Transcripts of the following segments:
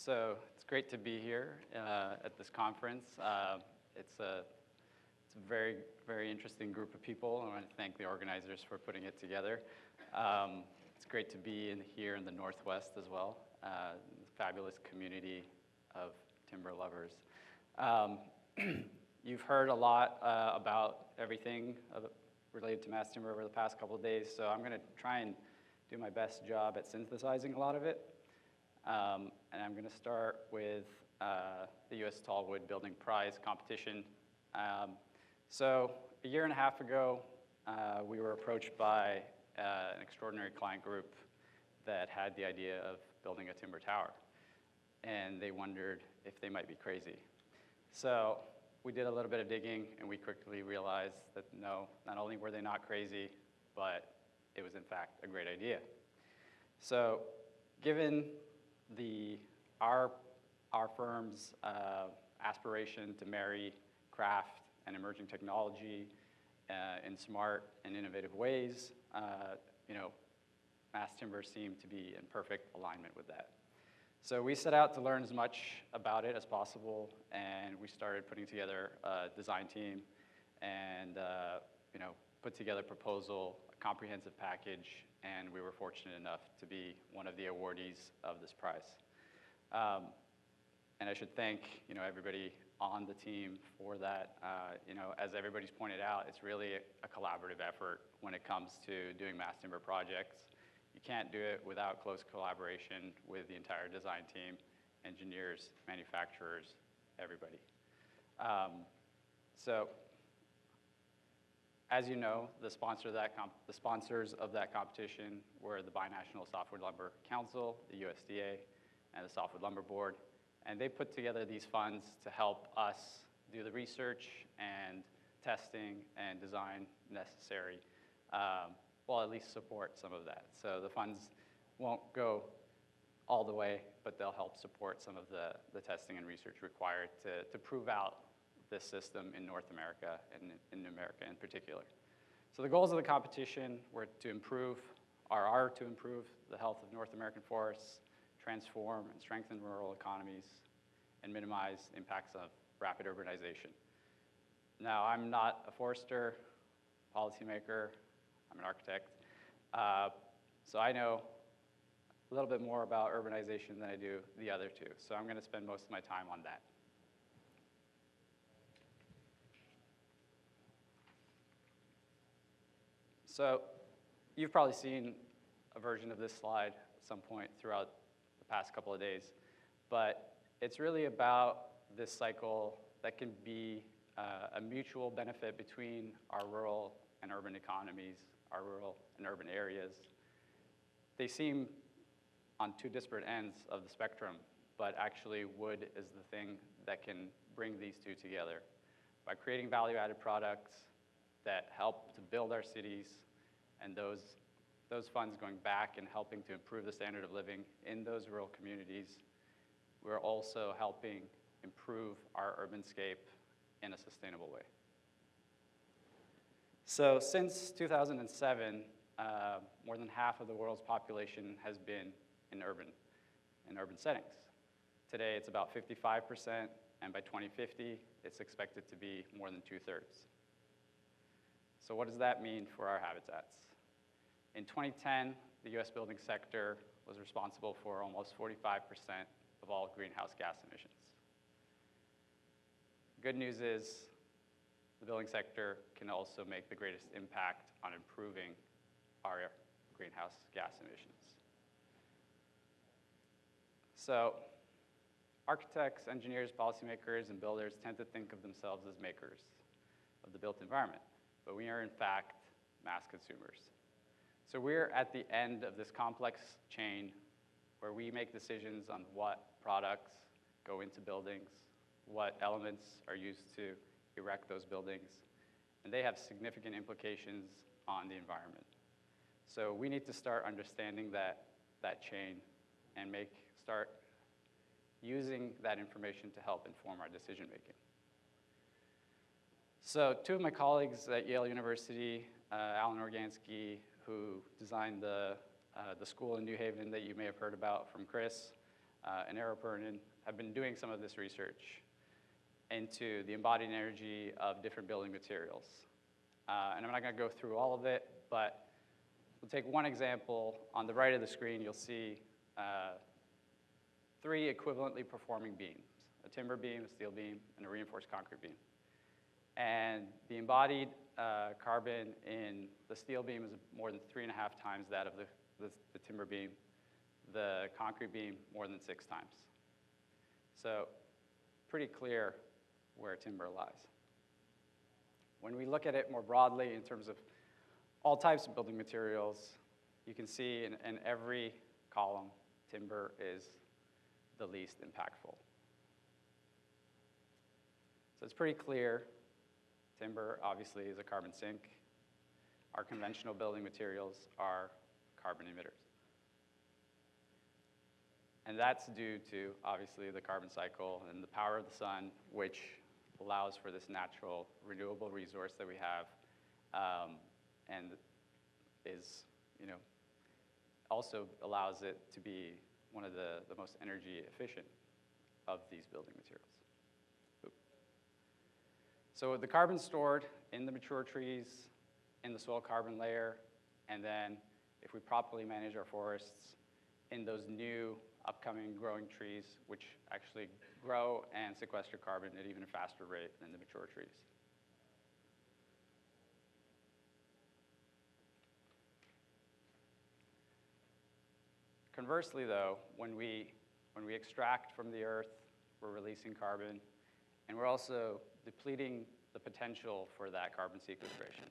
So it's great to be here at this conference. It's a very, very interesting group of people. I want to thank the organizers for putting it together. It's great to be here in the Northwest as well, fabulous community of timber lovers. You've heard a lot about everything related to mass timber over the past couple of days, so I'm going to try and do my best job at synthesizing a lot of it. And I'm going to start with the U.S. Tallwood Building Prize competition. So a year and a half ago, we were approached by an extraordinary client group that had the idea of building a timber tower. And they wondered if they might be crazy. So we did a little bit of digging, and we quickly realized that no, not only were they not crazy, but it was in fact a great idea. So given our firm's aspiration to marry craft and emerging technology in smart and innovative ways, mass timber seemed to be in perfect alignment with that. So we set out to learn as much about it as possible, and we started putting together a design team and put together a proposal, a comprehensive package, and we were fortunate enough to be one of the awardees of this prize. And I should thank everybody on the team for that. As everybody's pointed out, it's really a collaborative effort when it comes to doing mass timber projects. You can't do it without close collaboration with the entire design team, engineers, manufacturers, everybody. So, as you know, the sponsors of that competition were the Binational Softwood Lumber Council, the USDA, and the Softwood Lumber Board. And they put together these funds to help us do the research and testing and design necessary, well, at least support some of that. So the funds won't go all the way, but they'll help support some of the testing and research required to prove out this system in North America and in America in particular. So the goals of the competition were to improve the health of North American forests, transform and strengthen rural economies, and minimize impacts of rapid urbanization. Now, I'm not a forester, policymaker, I'm an architect, so I know a little bit more about urbanization than I do the other two, so I'm going to spend most of my time on that. So you've probably seen a version of this slide at some point throughout the past couple of days, but it's really about this cycle that can be a mutual benefit between our rural and urban economies, our rural and urban areas. They seem on two disparate ends of the spectrum, but actually wood is the thing that can bring these two together. By creating value-added products that help to build our cities, and those funds going back and helping to improve the standard of living in those rural communities, we're also helping improve our urbanscape in a sustainable way. So since 2007, more than half of the world's population has been in urban settings. Today, it's about 55%, and by 2050, it's expected to be more than 2/3. So what does that mean for our habitats? In 2010, the US building sector was responsible for almost 45% of all greenhouse gas emissions. Good news is the building sector can also make the greatest impact on improving our greenhouse gas emissions. So architects, engineers, policymakers, and builders tend to think of themselves as makers of the built environment, but we are in fact mass consumers. So we're at the end of this complex chain where we make decisions on what products go into buildings, what elements are used to erect those buildings, and they have significant implications on the environment. So we need to start understanding that chain and start using that information to help inform our decision making. So two of my colleagues at Yale University, Alan Organsky, who designed the school in New Haven that you may have heard about from Chris, and Aeropernin have been doing some of this research into the embodied energy of different building materials. And I'm not going to go through all of it, but we'll take one example. On the right of the screen, you'll see 3 equivalently performing beams: a timber beam, a steel beam, and a reinforced concrete beam. And the embodied carbon in the steel beam is more than 3.5 times that of the timber beam. The concrete beam more than 6 times. So pretty clear where timber lies. When we look at it more broadly in terms of all types of building materials, you can see in every column, timber is the least impactful. So it's pretty clear. Timber, obviously, is a carbon sink. Our conventional building materials are carbon emitters. And that's due to, obviously, the carbon cycle and the power of the sun, which allows for this natural, renewable resource that we have, and is, also allows it to be one of the most energy efficient of these building materials. So the carbon stored in the mature trees, in the soil carbon layer, and then if we properly manage our forests, in those new upcoming growing trees, which actually grow and sequester carbon at even a faster rate than the mature trees. Conversely, though, when we extract from the earth, we're releasing carbon, and we're also depleting the potential for that carbon sequestration.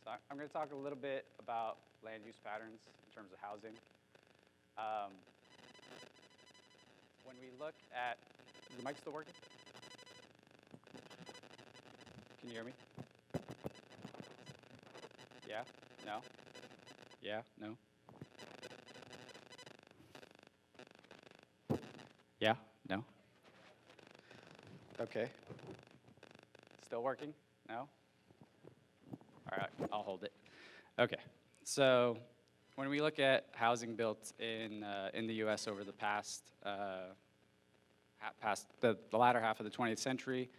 So I'm going to talk a little bit about land use patterns in terms of housing. When we look at, is the mic still working? Can you hear me? Yeah? No? Yeah? No? Yeah? No? Okay. Still working? No? All right, I'll hold it. Okay, so when we look at housing built in the U.S. over the the latter half of the 20th century,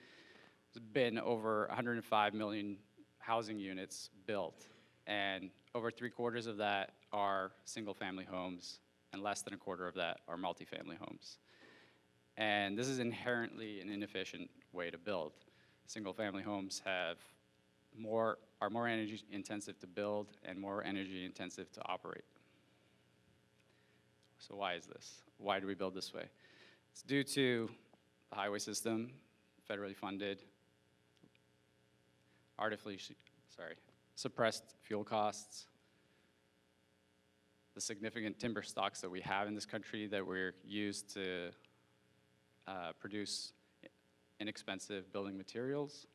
there's been over 105 million housing units built, and over 3/4 of that are single-family homes, and less than 1/4 of that are multifamily homes. And this is inherently an inefficient way to build. Single-family homes are more energy intensive to build and more energy intensive to operate. So why is this? Why do we build this way? It's due to the highway system, federally funded, suppressed fuel costs, the significant timber stocks that we have in this country that we're used to produce inexpensive building materials,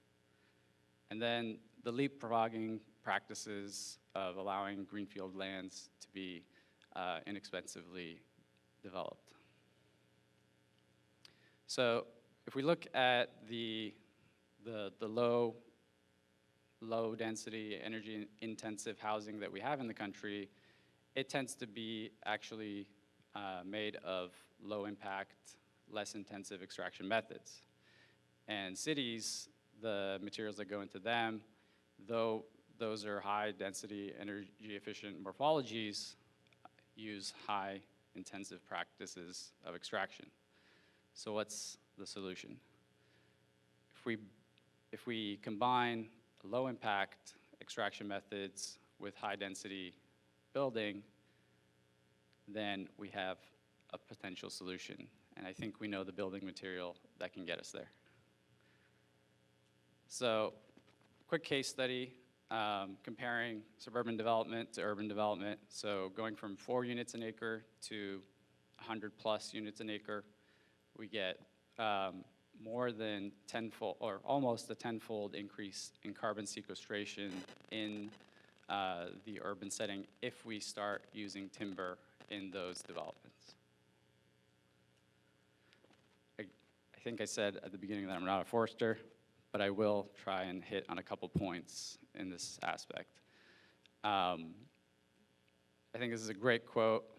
and then the leapfrogging practices of allowing greenfield lands to be inexpensively developed. So if we look at the low density, energy intensive housing that we have in the country, it tends to be actually made of low impact, less intensive extraction methods. And cities, the materials that go into them, though those are high density, energy efficient morphologies, use high intensive practices of extraction. So what's the solution? If we combine low impact extraction methods with high density building, then we have a potential solution. And I think we know the building material that can get us there. So, quick case study comparing suburban development to urban development. So going from 4 units an acre to 100+ units an acre, we get more than tenfold, or almost a tenfold increase in carbon sequestration in the urban setting if we start using timber in those developments. I think I said at the beginning that I'm not a forester, but I will try and hit on a couple points in this aspect. I think this is a great quote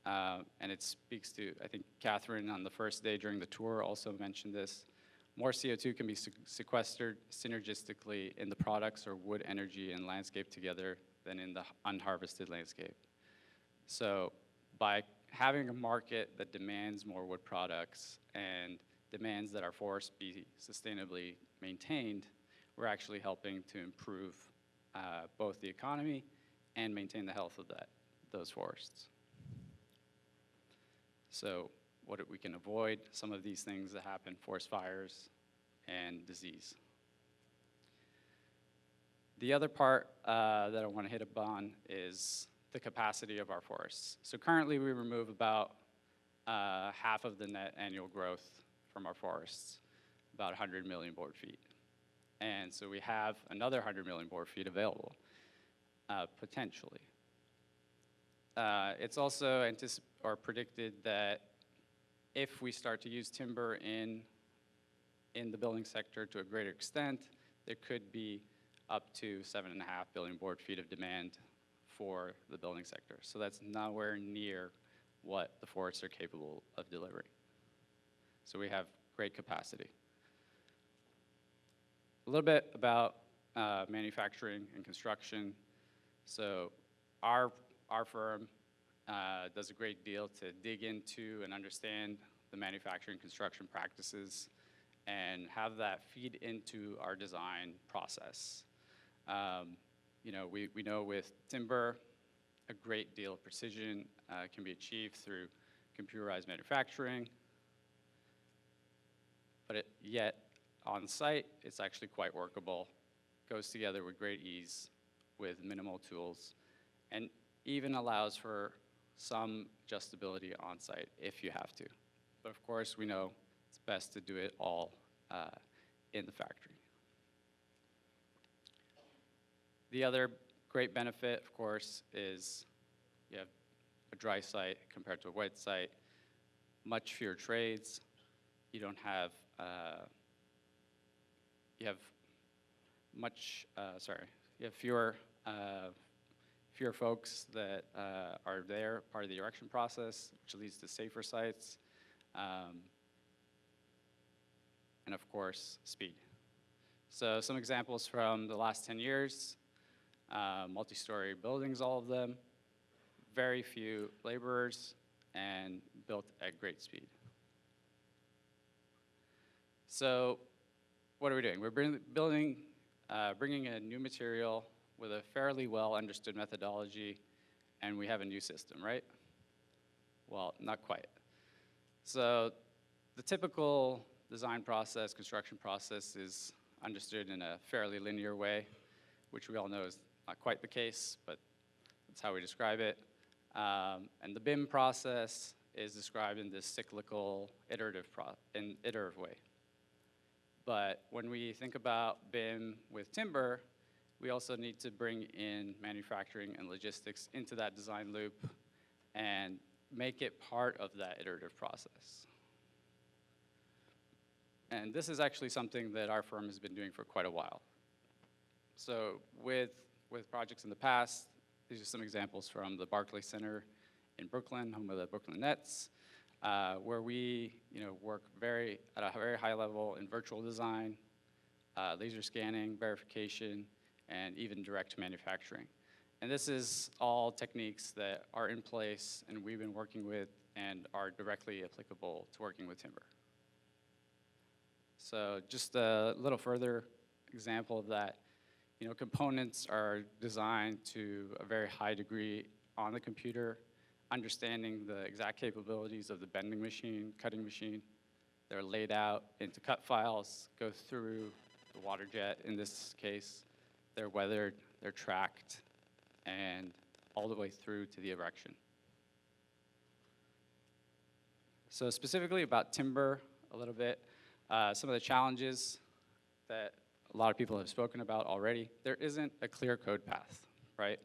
and it speaks to, I think Catherine on the first day during the tour also mentioned this, more CO2 can be sequestered synergistically in the products or wood, energy, and landscape together than in the unharvested landscape. So by having a market that demands more wood products and demands that our forests be sustainably maintained, we're actually helping to improve both the economy and maintain the health of those forests. So we can avoid some of these things that happen, forest fires and disease. The other part that I want to hit upon is the capacity of our forests. So currently we remove about half of the net annual growth from our forests, about 100 million board feet. And so we have another 100 million board feet available, potentially. It's also predicted that if we start to use timber in the building sector to a greater extent, there could be up to 7.5 billion board feet of demand for the building sector. So that's nowhere near what the forests are capable of delivering. So we have great capacity. A little bit about manufacturing and construction. So our firm does a great deal to dig into and understand the manufacturing and construction practices and have that feed into our design process. We know with timber, a great deal of precision can be achieved through computerized manufacturing, but yet on site, it's actually quite workable, goes together with great ease with minimal tools, and even allows for some adjustability on site if you have to. But of course, we know it's best to do it all in the factory. The other great benefit, of course, is you have a dry site compared to a wet site, much fewer trades. You don't have, you have fewer folks that are there, part of the erection process, which leads to safer sites, and of course, speed. So some examples from the last 10 years, multi-story buildings, all of them, very few laborers, and built at great speed. So what are we doing? We're bringing a new material with a fairly well understood methodology, and we have a new system, right? Well, not quite. So the typical design process, construction process is understood in a fairly linear way, which we all know is not quite the case, but that's how we describe it. And the BIM process is described in this cyclical, iterative way. But when we think about BIM with timber, we also need to bring in manufacturing and logistics into that design loop and make it part of that iterative process. And this is actually something that our firm has been doing for quite a while. So with projects in the past, these are some examples from the Barclay Center in Brooklyn, home of the Brooklyn Nets, where we work at a very high level in virtual design, laser scanning, verification, and even direct manufacturing. And this is all techniques that are in place and we've been working with and are directly applicable to working with timber. So just a little further example of that, components are designed to a very high degree on the computer, understanding the exact capabilities of the bending machine, cutting machine. They're laid out into cut files, go through the water jet in this case. They're weathered, they're tracked, and all the way through to the erection. So specifically about timber a little bit, some of the challenges that a lot of people have spoken about already, there isn't a clear code path, right?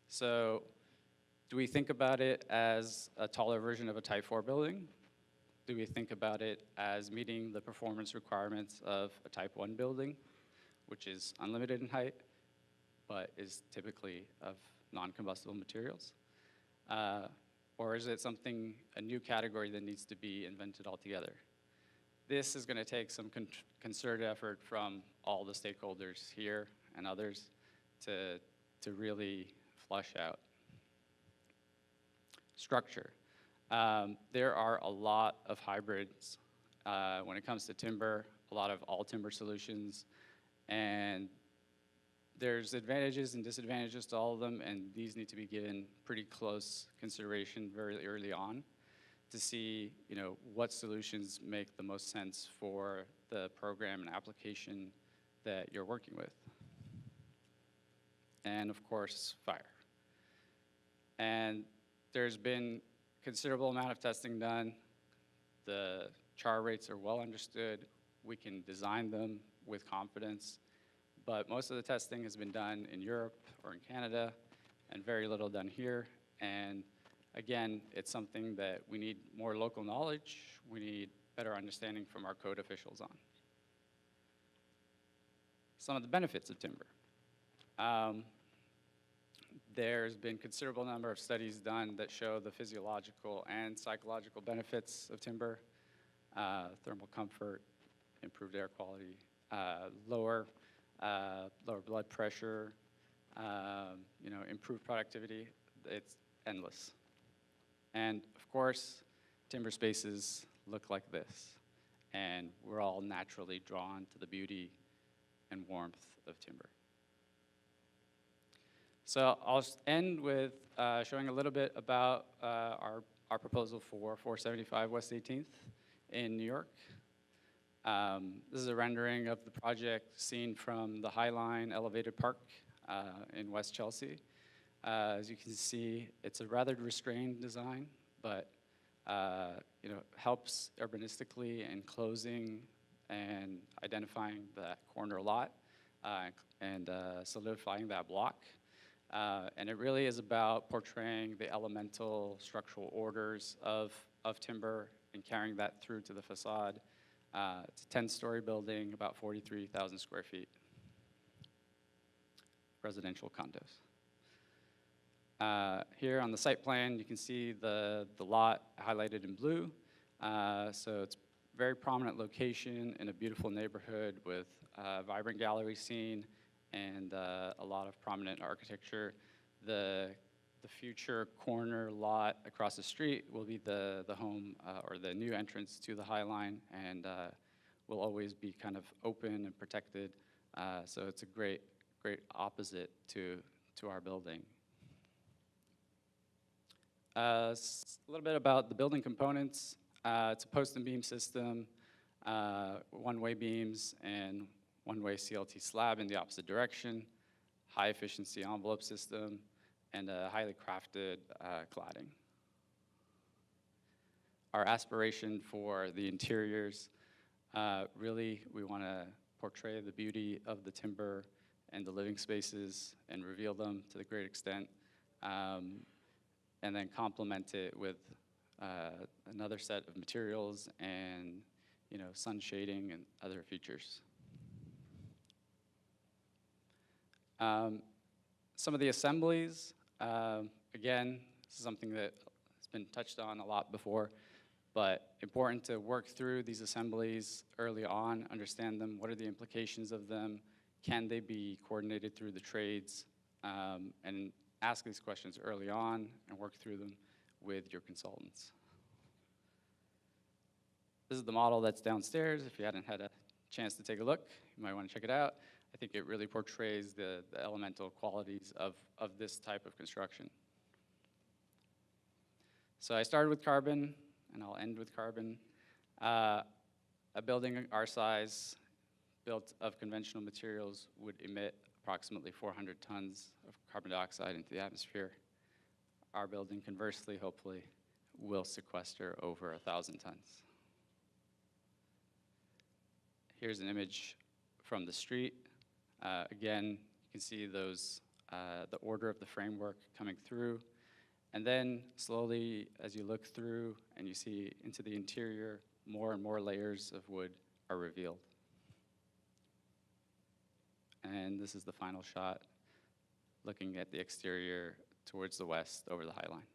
So do we think about it as a taller version of a Type 4 building? Do we think about it as meeting the performance requirements of a Type 1 building, which is unlimited in height, but is typically of non-combustible materials? Or is it something, a new category that needs to be invented altogether? This is going to take some concerted effort from all the stakeholders here and others to really flush out. Structure. There are a lot of hybrids when it comes to timber, a lot of all timber solutions, and there's advantages and disadvantages to all of them, and these need to be given pretty close consideration very early on to see, what solutions make the most sense for the program and application that you're working with. And of course, fire. And there's been considerable amount of testing done. The char rates are well understood. We can design them with confidence. But most of the testing has been done in Europe or in Canada, and very little done here. And again, it's something that we need more local knowledge. We need better understanding from our code officials on. Some of the benefits of timber. There's been considerable number of studies done that show the physiological and psychological benefits of timber. Thermal comfort, improved air quality, lower blood pressure, improved productivity. It's endless. And of course, timber spaces look like this. And we're all naturally drawn to the beauty and warmth of timber. So I'll end with showing a little bit about our proposal for 475 West 18th in New York. This is a rendering of the project seen from the High Line Elevated Park in West Chelsea. As you can see, it's a rather restrained design, but helps urbanistically in closing and identifying that corner lot and solidifying that block. And it really is about portraying the elemental structural orders of timber and carrying that through to the facade. It's a 10-story building, about 43,000 square feet. Residential condos. Here on the site plan, you can see the lot highlighted in blue. So it's a very prominent location in a beautiful neighborhood with a vibrant gallery scene and a lot of prominent architecture. The future corner lot across the street will be the home or the new entrance to the High Line, and will always be kind of open and protected. So it's a great opposite to our building. A little bit about the building components. It's a post and beam system, one-way beams and one-way CLT slab in the opposite direction, high efficiency envelope system, and a highly crafted cladding. Our aspiration for the interiors, really we want to portray the beauty of the timber and the living spaces and reveal them to the great extent, and then complement it with another set of materials and sun shading and other features. Some of the assemblies, again, this is something that has been touched on a lot before, but important to work through these assemblies early on, understand them, what are the implications of them, can they be coordinated through the trades, and ask these questions early on and work through them with your consultants. This is the model that's downstairs. If you hadn't had a chance to take a look, you might want to check it out. I think it really portrays the elemental qualities of this type of construction. So I started with carbon, and I'll end with carbon. A building our size, built of conventional materials, would emit approximately 400 tons of carbon dioxide into the atmosphere. Our building, conversely, hopefully, will sequester over 1,000 tons. Here's an image from the street. Again, you can see those, the order of the framework coming through. And then slowly, as you look through and you see into the interior, more and more layers of wood are revealed. And this is the final shot, looking at the exterior towards the west over the High Line.